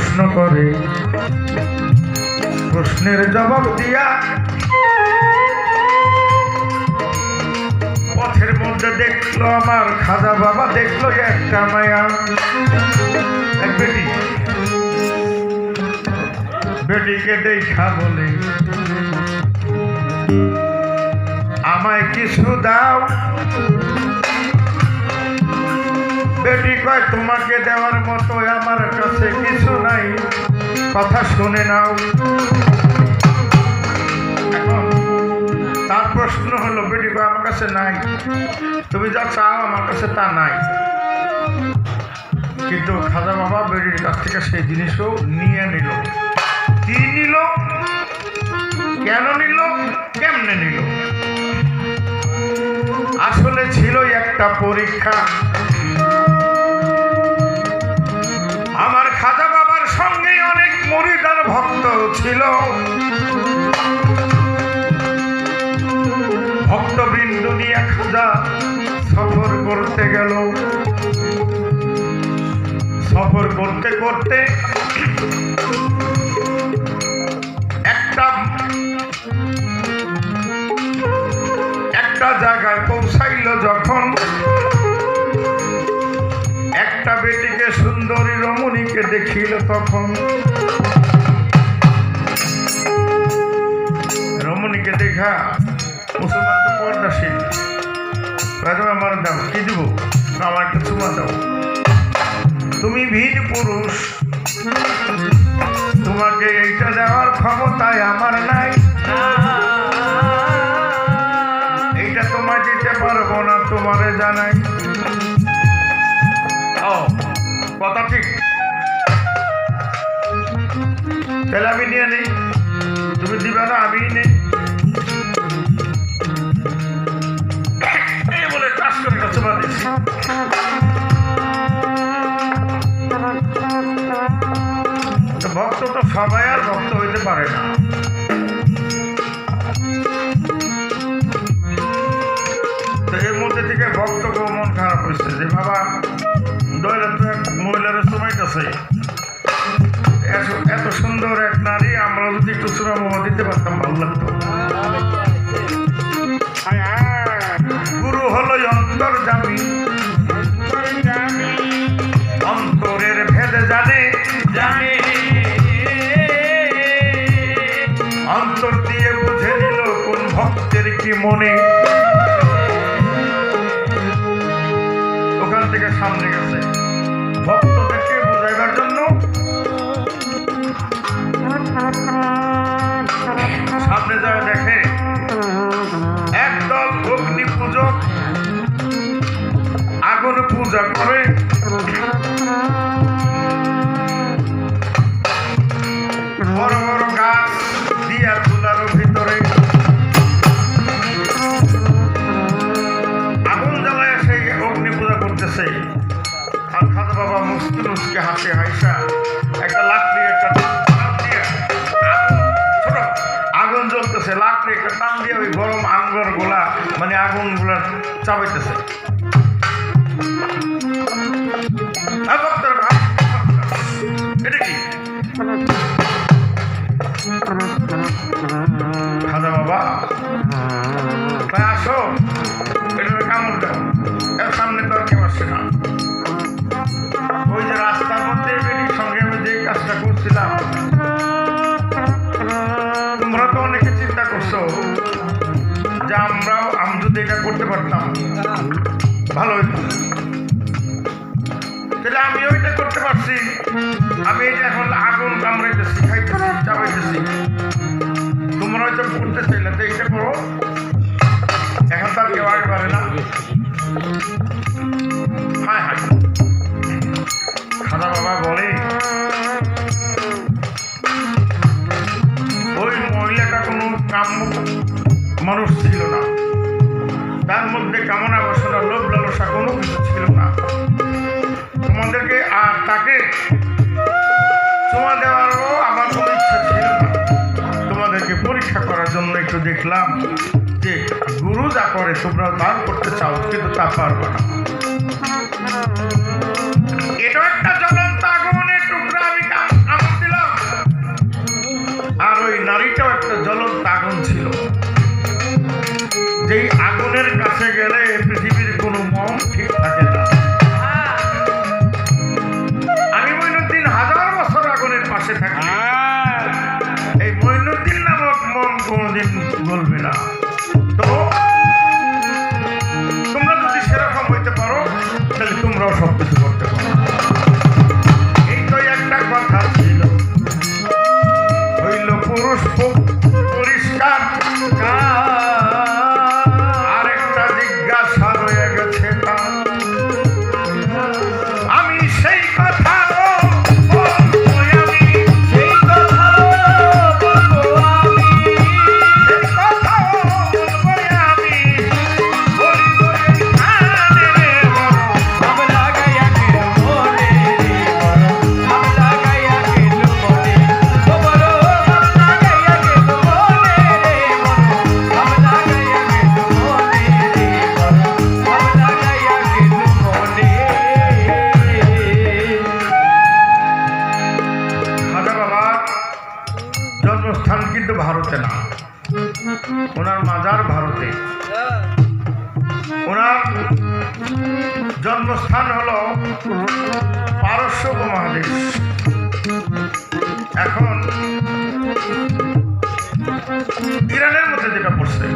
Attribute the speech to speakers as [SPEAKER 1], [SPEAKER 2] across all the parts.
[SPEAKER 1] প্রশ্ন করে, প্রশ্নের জবাব দিয়া পথের মধ্যে দেখলো আমার খাজা বাবা, দেখলো একটা মায়া, এক বেটি। বেটিকে দেখা বলে, আমায় কিছু দাও। বেটি কয়, তোমাকে দেওয়ার মতো আমার কাছে কিছু নাই, কথা শুনে নাও। এখন তার প্রশ্ন হলো, বেটি কয় আমার কাছে নাই, তুমি যা চাও আমার কাছে তা নাই। কিন্তু খাজা বাবা বেটির কাছ থেকে সেই জিনিসও নিয়ে নিল। কি নিল, কেন নিল, কেমনে নিল? আসলে ছিল একটা পরীক্ষা। আমার খাজা বাবার সঙ্গে অনেক মুরিদ আর ভক্ত ছিল। ভক্তবৃন্দ নিয়ে খাজা সফর করতে গেল। সফর করতে করতে একটা জায়গায় পৌঁছাইল। যখন একটা বেটিকে, সুন্দরী রমণীকে দেখিল, তখন রমণীকে দেখা মুসলমান তো পর্দাশীল, আমার দাও, কি দিব, আমার একটা চুমা দাও। তুমি বীর পুরুষ, তোমাকে এইটা দেওয়ার ক্ষমতায় আমার নাই, এইটা তোমায় দিতে পারবো না, তোমারে জানাই। ও কথা ঠিক, তাহলে আমি নিয়ে নেই, তুমি দিবে না, আমি নেই বলে কাজ করে চুমা দিচ্ছি। ভক্ত তো সবাই আর ভক্ত হইতে পারে না। তো এর মধ্যে থেকে ভক্তকে মন খারাপ হয়েছে যে বাবা দইলে তো এক মহিলার চুমাইতেছে, এত সুন্দর এক নারী, আমরা যদি একটু চুমা মোমা দিতে পারতাম ভালো লাগতো। গুরু হলো অন্তর্যামী, অন্তরের ভেদ জানে, অন্তর দিয়ে বুঝে নিল কোন ভক্তের কি মনে। ওখান থেকে সামনে গেছে ভক্তদেরকে বুঝাইবার জন্য। সামনে যায় দেখে একদল অগ্নি পূজক আগুন পূজা করে। বড় বড় গাছ দিয়া চুলার ভিতরে আগুন জ্বালায় সেই অগ্নি পূজা করতেছে। আর খাজা বাবা মুসকি মুসকি হাসে হাইসা একটা লাকড়ি, একটা টান দিয়ে ছোট আগুন জ্বলতেছে, লাকড়ি একটা টান দিয়ে ওই গরম আঙ্গুর গুলা, মানে আগুন গুলা চাবাইতেছে। এটা কি খাজা বাবা তাই আসো, এটা কামড় দাও, এর সামনে তো আর কেউ আসছে না। ওই যে রাস্তার মধ্যে বেটির সঙ্গে আমি যে কাজটা করছিলাম, তোমরা তো অনেকে চিন্তা করছো যে আমি যদি এটা করতে পারতাম ভালো হইতো, তাহলে আমিও এটা করতে পারছি। আমি এই যে এখন আগুন কামড়াইতেছি, খাইতেছি, চাবাইতেছি, তোমরা হয়তো করতে চাইলে তো এইটা করো। এখন তো আর কেউ আগে পারে না। হায় হায়, খাজা বাবা বলে ওই মহিলাটা কোনো কাম্য মানুষ ছিল না, তার মধ্যে কামনা বাসনা লোভ লালসা কোনো কিছু ছিল না। তোমাদেরকে আর তাকে চুমা দেওয়ারও আমার কোনো ইচ্ছা ছিল না। তোমাদেরকে পরীক্ষা করার জন্য একটু দেখলাম যে গুরু যা করে তোমরা দান করতে চাও, কিন্তু তা পারবে না। এটা একটা জ্বলন্ত আগুনের টুকরা, আমি কোনোদিন গলবে না। তো তোমরা যদি সেরকম হইতে পারো তাহলে তোমরাও সব কিছু করতে পারো। এই তো একটা কথা ছিল, হইল পুরুষ পরিষ্কার, আরেকটা জিজ্ঞাসা রয়ে গেছে তার। আমি সেই কথা জন্মস্থান কিন্তু ভারতে না, ওনার মাজার ভারতে। ওনার জন্মস্থান হলো পারস্য উপমহাদেশ, এখন ইরানের মধ্যে যেটা পড়ছে।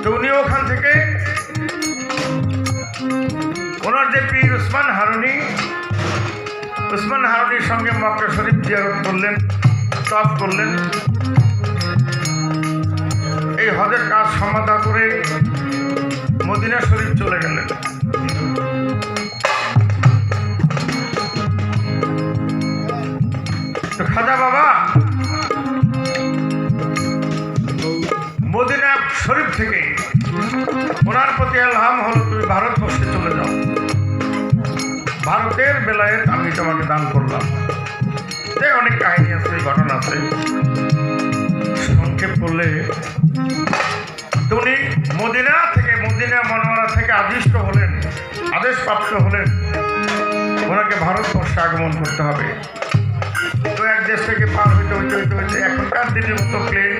[SPEAKER 1] তো উনি ওখান থেকে ওনার যে পীর উসমান হারুনির সঙ্গে মক্কা শরীফ জিয়ারত করলেন, তওয়াফ করলেন। এই হজের কাজ সমাধা করে মদিনা শরীফ চলে গেলেন। তো খাজা বাবা মদিনা শরীফ থেকে ওনার প্রতি আলহাম হলো, তুমি ভারতবর্ষে চলে যাও, ভারতের বেলায়েত আমি তোমাকে দান করলাম। অনেক কাহিনী আছে, ঘটনা আছে, সংক্ষেপ করলে উনি মদিনা মনোয়ারা থেকে আদেশপ্রাপ্ত হলেন ওনাকে ভারতবর্ষে আগমন করতে হবে। তো এক দেশ থেকে পার হইতে এখনকার দিনের মতো প্লেন,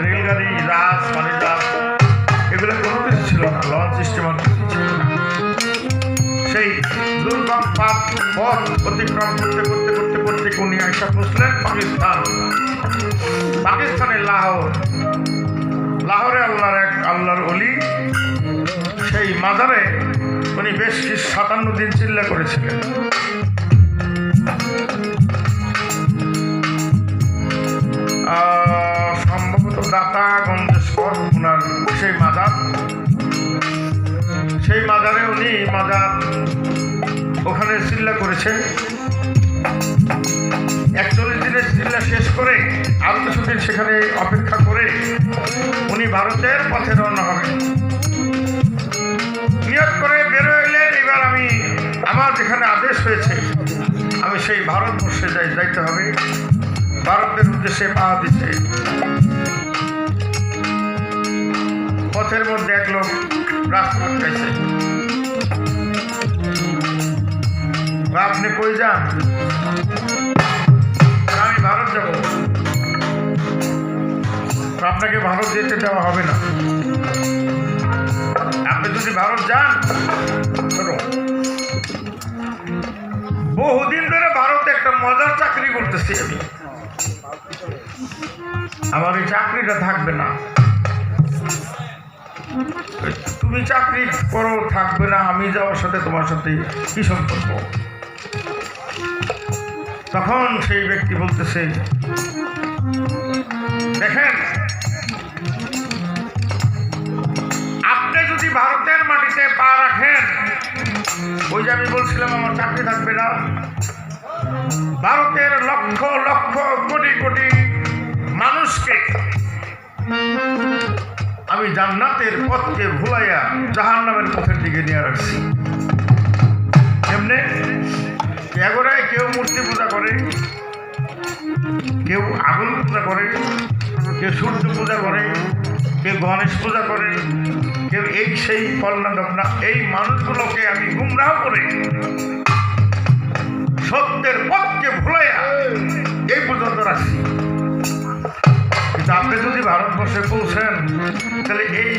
[SPEAKER 1] রেলগাড়ি, জাহাজ, পানি জাহাজ এগুলো কোনো কিছু ছিল না, লঞ্চ সিস্টেম কিছু ছিল না। সেই দুর্গম পথ অতিক্রম করতে উনি আইসা পৌঁছলেন পাকিস্তানের লাহোরে আল্লাহর অলি সেই মাজারে উনি বেশ 57 দিন চিল্লা করেছিলেন। সম্ভবত দাতাগঞ্জেশ্বর ওনার সেই মাজারে উনি ওখানে চিল্লা করেছেন। 41 দিনের চিল্লা শেষ করে আরো কিছুদিন সেখানে অপেক্ষা করে উনি ভারতের পথে রওনা হবেন। নিয়ত করে বেরোইলেন, এবার আমার যেখানে আদেশ হয়েছে আমি সেই ভারতবর্ষে যাইতে হবে। ভারতের উদ্দেশ্যে পা দিচ্ছে। পথের মধ্যে এক লোক রাস্তা আটকাইছে। আপনি কই যান? আমি ভারত যাব। আপনাকে ভারত যেতে দেওয়া হবে না। আপনি যদি ভারত যান, বহুদিন ধরে ভারতে একটা মজার চাকরি করতেছি আমি, আমার এই চাকরিটা থাকবে না। তুমি চাকরি করো, থাকবে না, আমি যাওয়ার সাথে তোমার সাথে কি সম্পর্ক? তখন সেই ব্যক্তি বলতেছে, দেখেন, আপনি যদি ভারতের মাটিতে পা রাখেন, ওই যে আমি বলছিলাম আমার চাকরি থাকবে না, ভারতের লক্ষ লক্ষ কোটি কোটি মানুষকে আমি জান্নাতের পথকে ভুলাইয়া জাহান্নামের পথের দিকে নিয়ে রাখছি। এমনি এগোড়ায় কেউ মূর্তি পূজা করে, কেউ আগুন পূজা করে, কেউ সূর্য পূজা করে, কেউ গণেশ পূজা করে, কেউ এই সেই ফলনা দপনা, এই মানুষগুলোকে আমি গুমরাহ করে সত্যের পথকে ভুলাইয়া এই পর্যন্ত রাখছি। কিন্তু আপনি যদি ভারতবর্ষে পৌঁছেন, তাহলে এই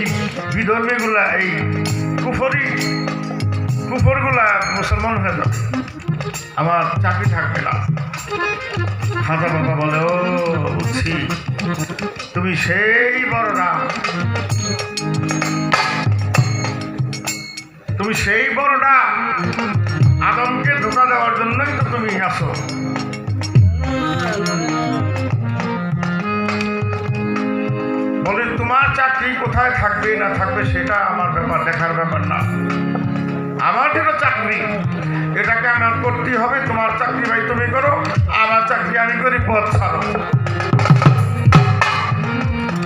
[SPEAKER 1] বিধর্মীগুলা, এই কুফরগুলা মুসলমান হয়ে যাবে, আমার চাকরি থাকবে না। খাজা বাবা বলে, ও বুঝছি, তুমি সেই বড় রাম, তুমি সেই বড় রাম, আদমকে ধোকা দেওয়ার জন্যই তো তুমি আসো। বলে তোমার চাকরি কোথায় থাকবে না থাকবে সেটা আমার ব্যাপার, দেখার ব্যাপার না। আমার যেটা চাকরি এটাকে আমার করতেই হবে। তোমার চাকরি ভাই তুমি করো, আমার চাকরি আমি করি, পথ ছাড়ো।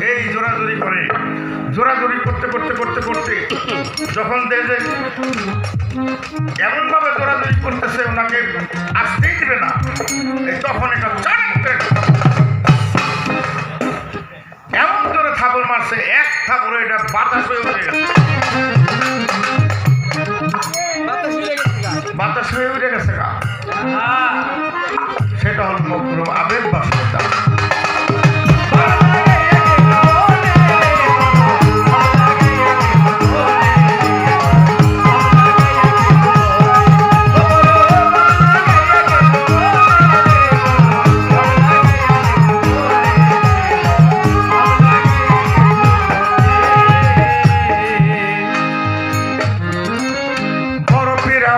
[SPEAKER 1] এই জোরাজোরি করে, জোরাজোরি করতে করতে করতে করতে যখন দেখে এমনভাবে জোরাজোরি করতেছে ওনাকে আসতেই দিবে না, তখন একটা এমন জোরে থাপড় মারছে, এক থাপড়ে এটা বাতাস হয়ে উঠে গেছে, বাতাস হয়ে উঠে গেছে গা। সেটা হল মকরুম আবেগ বাস্তবতা।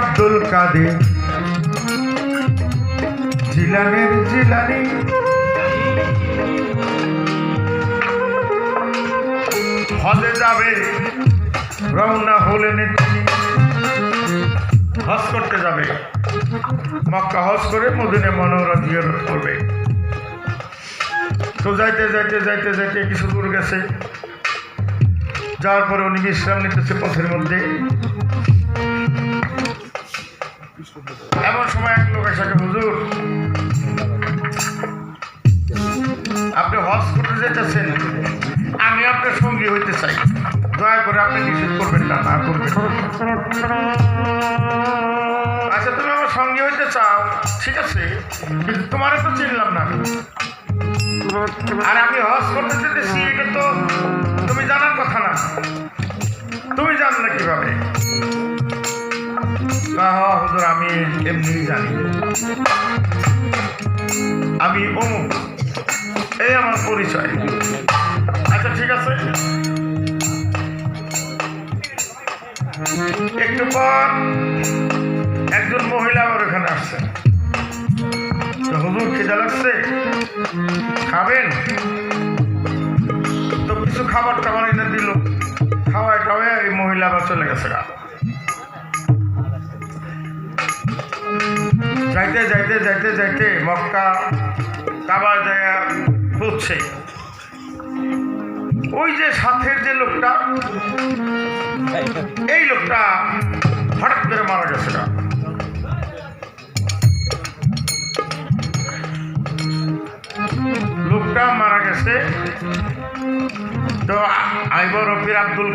[SPEAKER 1] আব্দুল কাদের জিলানের জিলানি হজে যাবে, রওনা হলেন তিনি, হজ করতে যাবে, মক্কা হজ করে মদিনা মুনাওয়ারা জিয়ারত করবে। তো যাইতে যাইতে যাইতে যাইতে কিছু দূর গেছে, যাওয়ার পরে উনি বিশ্রাম নিতেছে পথের মধ্যে। এমন সময় এক লোক এসে, হুজুর আপনি হজ করতে যেতেছেন, আমি আপনার সঙ্গী হইতে চাই, দয়া করে আপনি নিষেধ করবেন না, না করবেন। আচ্ছা তুমি আমার সঙ্গী হইতে চাও, ঠিক আছে, কিন্তু তোমার তো চিনলাম না, আর আমি হজ করতে যেতেছি এটা তো তুমি জানার কথা না, তুমি জানলে কিভাবে? হুজুর আমি এমনি জানি, আমি অমুক, এই আমার পরিচয়। আচ্ছা ঠিক আছে। একটু পর একজন মহিলা আমার ওখানে আসছে, হুজুর খিদা লাগছে, খাবেন? তো কিছু খাবার টাবার এনে দিল, খাওয়ায় টাওয়ায় এই মহিলা আবার চলে গেছে। যাইতে যাইতে যাইতে যাইতে মক্কা কাবার জায়গা বুঝছে, ওই যে সাথের যে লোকটা, এই লোকটা হঠাৎ করে মারা গেছে। লোকটা মারা গেছে। তো আইবর রফির আব্দুল